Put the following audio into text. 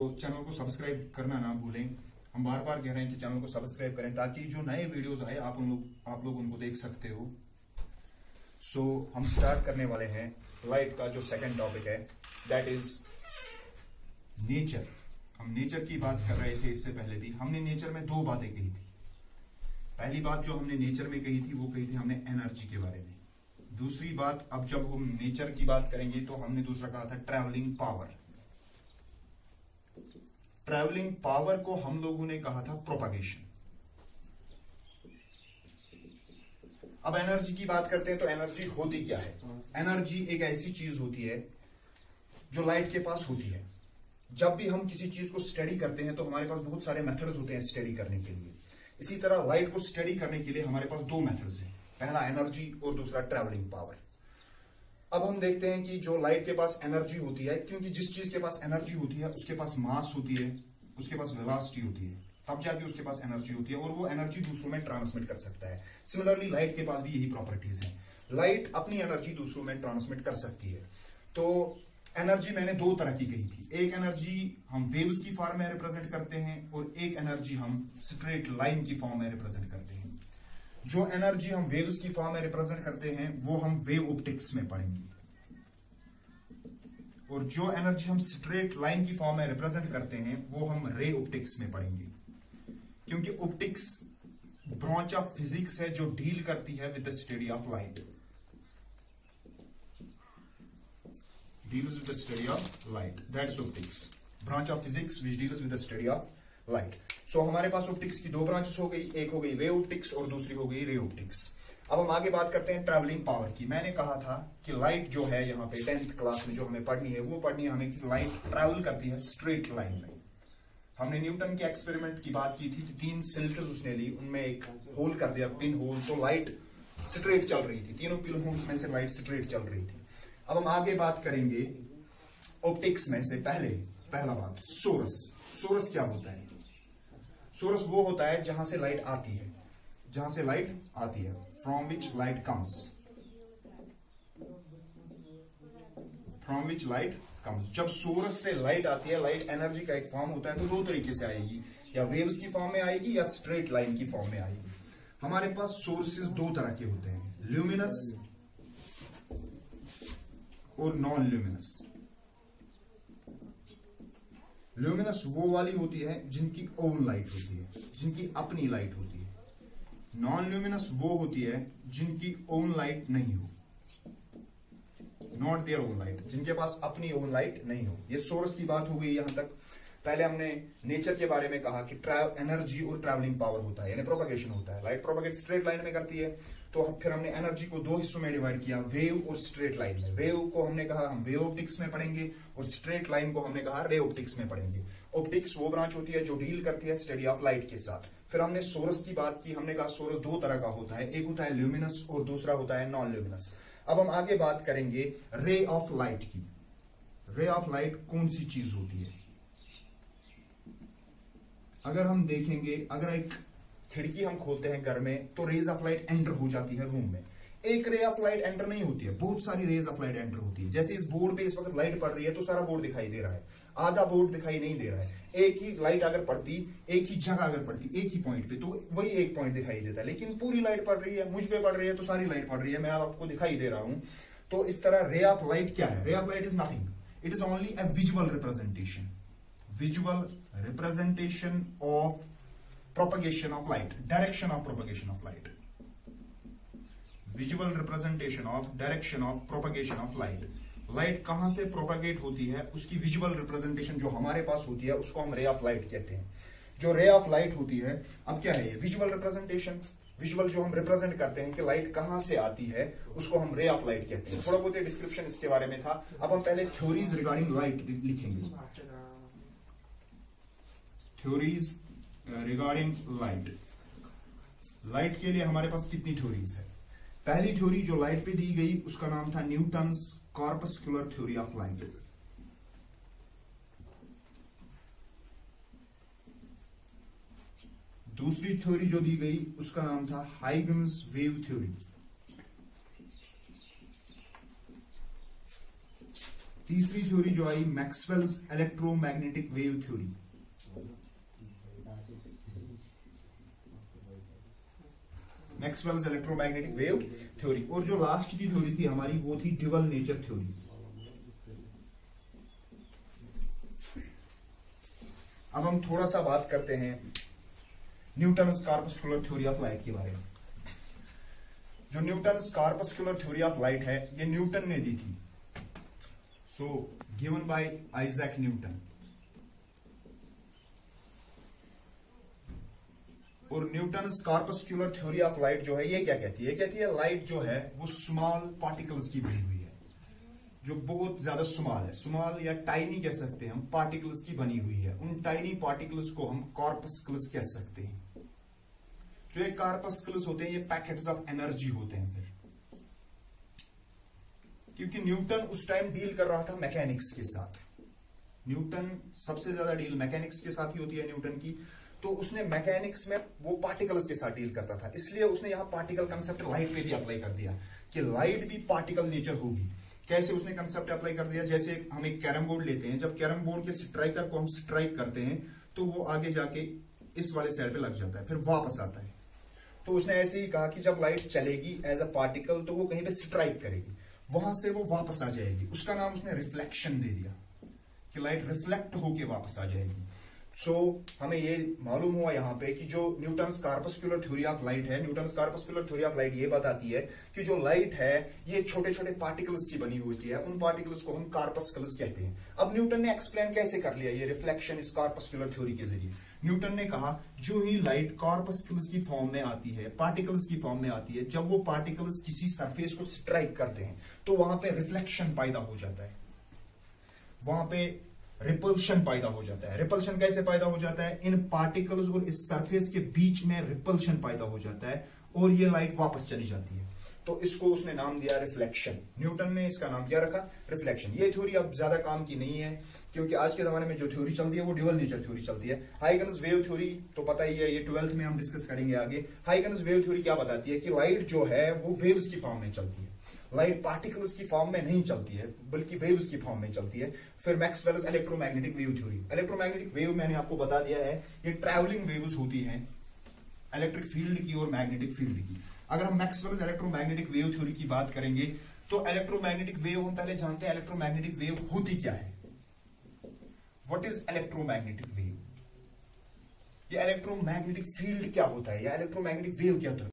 तो चैनल को सब्सक्राइब करना ना भूलें। हम बार बार कह रहे हैं कि चैनल को सब्सक्राइब करें ताकि जो नए वीडियोस आए आप लोग उनको देख सकते हो। हम स्टार्ट करने वाले हैं लाइट का जो सेकंड टॉपिक है, दैट इज नेचर। हम नेचर की बात कर रहे थे, इससे पहले भी हमने नेचर में दो बातें कही थी। पहली बात जो हमने नेचर में कही थी वो कही थी हमने एनर्जी के बारे में। दूसरी बात, अब जब हम नेचर की बात करेंगे तो हमने दूसरा कहा था ट्रैवलिंग पावर। ट्रैवलिंग पावर को हम लोगों ने कहा था प्रोपगेशन। अब एनर्जी की बात करते हैं तो एनर्जी होती क्या है? एनर्जी एक ऐसी चीज होती है जो लाइट के पास होती है। जब भी हम किसी चीज को स्टडी करते हैं तो हमारे पास बहुत सारे मेथड्स होते हैं स्टडी करने के लिए। इसी तरह लाइट को स्टडी करने के लिए हमारे पास दो मेथड्स हैं, पहला एनर्जी और दूसरा ट्रैवलिंग पावर। अब हम देखते हैं कि जो लाइट के पास एनर्जी होती है, क्योंकि जिस चीज के पास एनर्जी होती है उसके पास मास होती है, उसके पास वेलोसिटी होती है, तब जाके उसके पास एनर्जी होती है और वो एनर्जी दूसरों में ट्रांसमिट कर सकता है। सिमिलरली लाइट के पास भी यही प्रॉपर्टीज हैं। लाइट अपनी एनर्जी दूसरों में ट्रांसमिट कर सकती है। तो एनर्जी मैंने दो तरह की कही थी। एक एनर्जी हम वेव्स की फॉर्म में रिप्रेजेंट करते हैं और एक एनर्जी हम स्ट्रेट लाइन की फॉर्म में रिप्रेजेंट करते हैं। जो एनर्जी हम वेव्स की फॉर्म में रिप्रेजेंट करते हैं वो हम वेव ऑप्टिक्स में पढ़ेंगे, और जो एनर्जी हम स्ट्रेट लाइन की फॉर्म में रिप्रेजेंट करते हैं वो हम रे ऑप्टिक्स में पढ़ेंगे। क्योंकि ऑप्टिक्स ब्रांच ऑफ फिजिक्स है जो डील करती है with the study of light, deals with the study of light, that is optics, branch of physics which deals with the study of light. So हमारे पास optics की दो branches हो गई, एक हो गई वेव ऑप्टिक्स और दूसरी हो गई रे ऑप्टिक्स। अब हम आगे बात करते हैं ट्रैवलिंग पावर की। मैंने कहा था कि लाइट जो है यहाँ पे 10th क्लास में जो हमें पढ़नी है वो पढ़नी है हमें कि लाइट ट्रैवल करती है स्ट्रेट लाइन में। हमने न्यूटन के एक्सपेरिमेंट की बात की थी कि 3 सिलिंडर्स उसने ली, उनमें एक होल कर दिया, पिन होल, तो लाइट स्ट्रेट चल रही थी। तीनों पिन होल्स में से लाइट स्ट्रेट चल रही थी। अब हम आगे बात करेंगे ऑप्टिक्स में से पहला बात सोर्स। सोर्स क्या होता है? सोर्स वो होता है जहां से लाइट आती है, जहां से लाइट आती है, from which light comes, from which light comes. जब सोर्स से लाइट आती है, लाइट एनर्जी का एक फॉर्म होता है, तो दो तरीके से आएगी, या वेव्स की फॉर्म में आएगी या स्ट्रेट लाइन की फॉर्म में आएगी। हमारे पास सोर्सेज दो तरह के होते हैं, ल्यूमिनस और नॉन ल्यूमिनस। ल्यूमिनस वो वाली होती है जिनकी ओन लाइट होती है, जिनकी अपनी लाइट होती है। नॉन ल्यूमिनस वो होती है जिनकी ओन लाइट नहीं हो, नॉट देयर ओन लाइट, जिनके पास अपनी ओन लाइट नहीं हो। ये सोर्स की बात हो गई यहां तक। पहले हमने नेचर के बारे में कहा कि एनर्जी और ट्रैवलिंग पावर होता है, यानी प्रोपगेशन होता है। लाइट प्रोपगेट स्ट्रेट लाइन में करती है। तो फिर हमने एनर्जी को दो हिस्सों में डिवाइड किया, वेव और स्ट्रेट लाइन में। वेव को हमने कहा हम वेव ऑप्टिक्स में पढ़ेंगे और स्ट्रेट लाइन को हमने कहा रे ऑप्टिक्स में पढ़ेंगे। ऑप्टिक्स वो ब्रांच होती है जो डील करती है स्टडी ऑफ लाइट के साथ। फिर हमने सोर्स की बात की, हमने कहा सोर्स दो तरह का होता है, एक होता है ल्यूमिनस और दूसरा होता है नॉन ल्यूमिनस। अब हम आगे बात करेंगे रे ऑफ लाइट की। रे ऑफ लाइट कौन सी चीज होती है? अगर हम देखेंगे, अगर एक खिड़की हम खोलते हैं घर में तो रेज ऑफ लाइट एंटर हो जाती है रूम में। एक रे ऑफ लाइट एंटर नहीं होती है, बहुत सारी रेज ऑफ लाइट एंटर होती है। जैसे इस बोर्ड पे इस वक्त लाइट पड़ रही है तो सारा बोर्ड दिखाई दे रहा है, आधा बोर्ड दिखाई नहीं दे रहा है। एक ही लाइट अगर पड़ती, एक ही जगह अगर पड़ती, एक ही पॉइंट पे, तो वही एक पॉइंट दिखाई देता है। लेकिन पूरी लाइट पड़ रही है, मुझ पे पड़ रही है तो सारी लाइट पड़ रही है, मैं आपको दिखाई दे रहा हूं। तो इस तरह रे ऑफ लाइट क्या है? Ray of light is nothing, it is only a visual representation, visual representation of propagation of light, direction of propagation of light, visual representation of direction of propagation of light। Light कहां से propagate होती है उसकी visual representation जो हमारे पास होती है उसको हम रे ऑफ लाइट कहते हैं। जो रे ऑफ लाइट होती है, अब क्या है ये? Visual representation. विजुअल जो हम रिप्रेजेंट करते हैं कि लाइट कहां से आती है उसको हम रे ऑफ लाइट कहते हैं। थोड़ा बहुत डिस्क्रिप्शन इसके बारे में था। अब हम पहले थ्योरीज रिगार्डिंग लाइट लिखेंगे। Theories regarding light. लाइट के लिए हमारे पास कितनी थ्योरीज है? पहली थ्योरी जो लाइट पे दी गई उसका नाम था Newton's corpuscular theory of light. दूसरी थ्योरी जो दी गई उसका नाम था हाइगन्स वेव थ्योरी। तीसरी थ्योरी जो आई Maxwell's electromagnetic wave theory. Maxwell's electromagnetic wave theory. और जो लास्ट की थ्योरी थी हमारी वो थी ड्यूअल नेचर थ्योरी। अब हम थोड़ा सा बात करते हैं Newton's corpuscular theory of light के बारे में। जो Newton's corpuscular theory of light है ये न्यूटन ने दी थी। So given by Isaac Newton. और Newton's corpuscular theory of light जो है ये क्या कहती है? ये कहती है लाइट जो है वो स्मॉल पार्टिकल्स की बनी हुई है, जो बहुत ज्यादा स्मॉल है, स्मॉल या टाइनी कह सकते हैं हम, पार्टिकल्स की बनी हुई है। उन टाइनी पार्टिकल्स को हम कॉर्पस्कुलस कह सकते हैं। जो ये कॉर्पस्कुलस होते हैं ये पैकेट्स ऑफ एनर्जी होते हैं। फिर क्योंकि न्यूटन उस टाइम डील कर रहा था मैकेनिक्स के साथ, न्यूटन सबसे ज्यादा डील मैकेनिक्स के साथ ही होती है न्यूटन की, तो उसने मैकेनिक्स में वो पार्टिकल्स के साथ डील करता था, इसलिए उसने यहां पार्टिकल कंसेप्ट लाइट पे भी अप्लाई कर दिया कि लाइट भी पार्टिकल नेचर होगी। कैसे उसने कंसेप्ट अप्लाई कर दिया? जैसे हम एक कैरम बोर्ड लेते हैं, जब कैरम बोर्ड के स्ट्राइकर को हम स्ट्राइक करते हैं तो वो आगे जाके इस वाले साइड पे लग जाता है, फिर वापस आता है। तो उसने ऐसे ही कहा कि जब लाइट चलेगी एज अ पार्टिकल तो वो कहीं पे स्ट्राइक करेगी, वहां से वो वापस आ जाएगी। उसका नाम उसने रिफ्लेक्शन दे दिया कि लाइट रिफ्लेक्ट होके वापस आ जाएगी। सो हमें ये मालूम हुआ यहाँ पे कि जो Newton's corpuscular theory of light है, Newton's corpuscular theory of light ये बताती है कि जो लाइट है ये छोटे छोटे पार्टिकल्स की बनी होती है, उन पार्टिकल्स को हम कॉर्पस्कुलस कहते हैं। अब न्यूटन ने एक्सप्लेन कैसे कर लिया ये रिफ्लेक्शन इस कॉर्पस्कुलर थ्योरी के जरिए? न्यूटन ने कहा जो ही लाइट कॉर्पस्कुलस की फॉर्म में आती है, पार्टिकल्स की फॉर्म में आती है, जब वो पार्टिकल्स किसी सरफेस को स्ट्राइक करते हैं तो वहां पे रिफ्लेक्शन पैदा हो जाता है, वहां पे रिपल्शन पैदा हो जाता है। रिपल्शन कैसे पैदा हो जाता है? इन पार्टिकल्स और इस सरफेस के बीच में रिपल्शन पैदा हो जाता है और ये लाइट वापस चली जाती है। तो इसको उसने नाम दिया रिफ्लेक्शन। न्यूटन ने इसका नाम क्या रखा? रिफ्लेक्शन। ये थ्योरी अब ज्यादा काम की नहीं है क्योंकि आज के जमाने में जो थ्योरी चलती है वो ड्यूअल नेचर थ्योरी चलती है। हाइगन्स वेव थ्योरी तो पता ही है, ये 12th में हम डिस्कस करेंगे आगे। हाइगन्स वेव थ्योरी क्या बताती है कि लाइट जो है वो वेव्स की फॉर्म में चलती है, लाइट पार्टिकल्स की फॉर्म में नहीं चलती है बल्कि वेव्स की फॉर्म में चलती है। फिर Maxwell's electromagnetic wave theory. Electromagnetic wave मैंने आपको बता दिया है ये ट्रैवलिंग वेव्स होती हैं इलेक्ट्रिक फील्ड की और मैग्नेटिक फील्ड की। अगर हम मैक्सवेल्स इलेक्ट्रोमैग्नेटिक वेव थ्योरी की बात करेंगे तो इलेक्ट्रोमैग्नेटिक वेव हम पहले जानते हैं इलेक्ट्रोमैग्नेटिक वेव होती क्या है। What is electromagnetic wave? ये इलेक्ट्रोमैग्नेटिक फील्ड क्या होता है या इलेक्ट्रोमैग्नेटिक वेव क्या होता है?